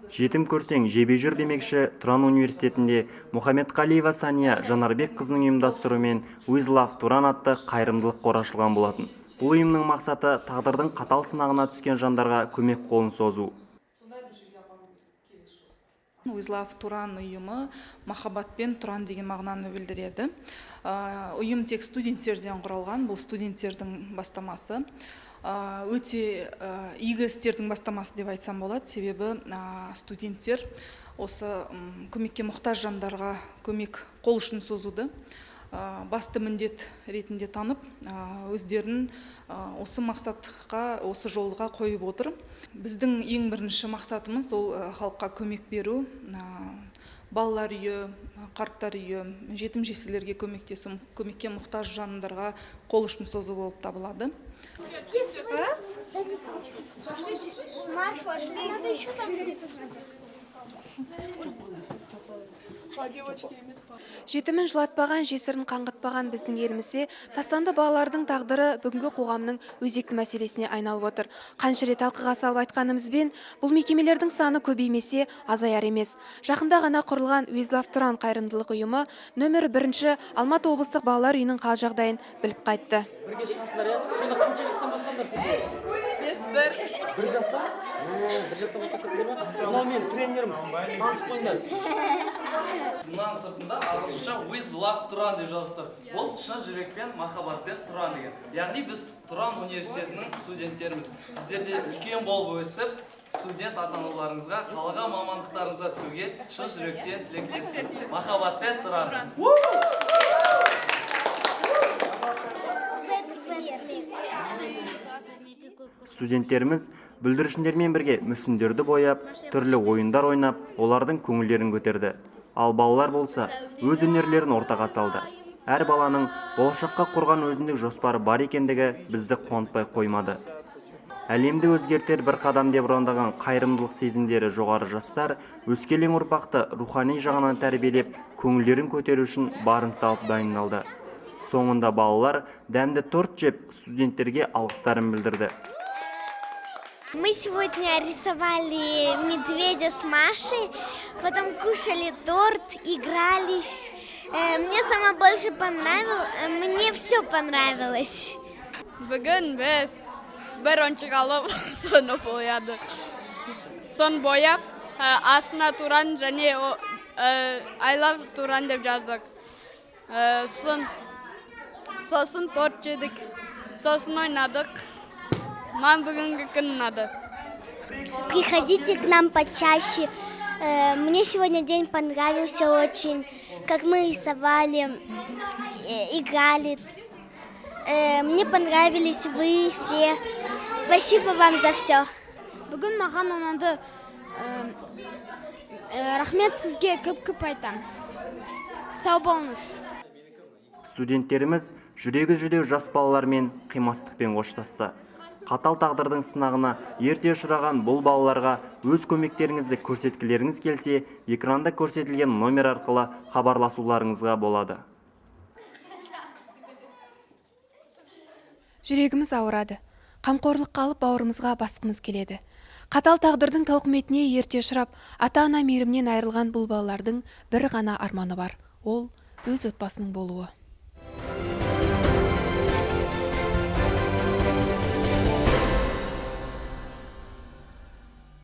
Жетім көрсең жебе жүр демекші Тұран университетінде Мұхаммедқалиева Сания Жанарбек қызының ұйымдастыруымен We Love Тұран атты қайырымдылық қоры ашылған болатын. Бұл ұйымның мақсаты тағдырдың қатал сынағына түскен жандарға көмек қолын созу. We Love Тұран ұйымы махаббатпен Тұран деген мағынаны білдіреді. Ұйым тек студенттерден құралған, бұл студенттердің бастамасы. Өте игі істердің бастамасы деп айтсам болады, себебі студенттер осы көмекке мұқтаж жандарға көмек қол ұшын созуды басты міндет ретінде танып, өздерін осы мақсатқа, осы жолға қойып отыр. Біздің ең бірінші мақсатымыз ол халыққа көмек беру, балалар үйі, қарттар үйі, жетім жесірлерге көмектесу, көмекке мұқтаж жандарға қол ұшын созу болып табылады. Жетімін жылатпаған, жесірін қаңғытпаған біздің елімізде тастанды балалардың тағдыры бүгінгі қоғамның өзекті мәселесіне айналып отыр. Қанша рет талқыға салып айтқанымызбен, бұл мекемелердің саны көбеймесе азаяр емес. Жақында ғана құрылған We Love Тұран қайырымдылық ұйымы нөмірі 1 Алматы облыстық балалар үйінің қал жағдайын біліп қайтты. Бірге шығасыңдар, иә? Сонда қанша жастан бастаңдар? Бір жастан? Бір жастан бастап кеткендер ме? Мынау мен тренерім. Танысып қойыңдар. Мынаның сыртында ағылшынша We Love Тұран деп жазып тұр. Бұл шын жүрекпен, махаббатпен Тұран деген. Яғни біз Тұран университетінің студенттеріміз. Сіздер де үлкен болып өсіп, студент ата-аналарыңызға, қалаған мамандықтарыңызға түсуге шын жүректен тілектеспіз. Махаббатпен Тұран. Студенттеріміз бүлдіршіндермен бірге мүсіндерді бояп, түрлі ойындар ойнап, олардың көңілдерін көтерді. Ал балалар болса, өз өнерлерін ортаға салды. Әр баланың болашаққа құрған өзіндік жоспары бар екендігі бізді қуантпай қоймады. Әлемді өзгертер бір қадам деп ұрандаған қайырымдылық сезімдері жоғары жастар өскелең ұрпақты рухани жағынан тәрбиелеп, көңілдерін көтеру үшін барын салып дайындалды. Соңында балалар дәмді торт жеп студенттерге алғыстарын білдірді. Мы сегодня рисовали медведя с Машей, потом кушали торт, игрались. Мне самое больше понравилось, мне все понравилось. Бүгін біз бір ойыншық алып, соны боядық. Сон бояп, астына Тұран және I Love Тұран деп жаздық. Сосын торт жедік, сосын ойнадық. Нам бүгінгі күн ұнады. Приходите к нам почаще. Мне сегодня день понравился очень, как мы рисовали, играли. Мне понравились вы все. Спасибо вам за все. Бүгін маған ұнады. Рахмет сізге көп айтам. Сау болыңыз. Студенттеріміз жүрегі жүдеу жас балалармен қимастықпен қоштасты. Қатал тағдырдың сынағына ерте ұшыраған бұл балаларға өз көмектеріңізді көрсеткілеріңіз келсе, экранда көрсетілген номер арқылы хабарласуларыңызға болады. Жүрегіміз ауырады. Қамқорлыққа алып бауырымызға басқымыз келеді. Қатал тағдырдың тауқыметіне ерте ұшырап, ата-ана мейірімнен айырылған бұл балалардың бір ғана арманы бар. Ол өз отбасының болуы.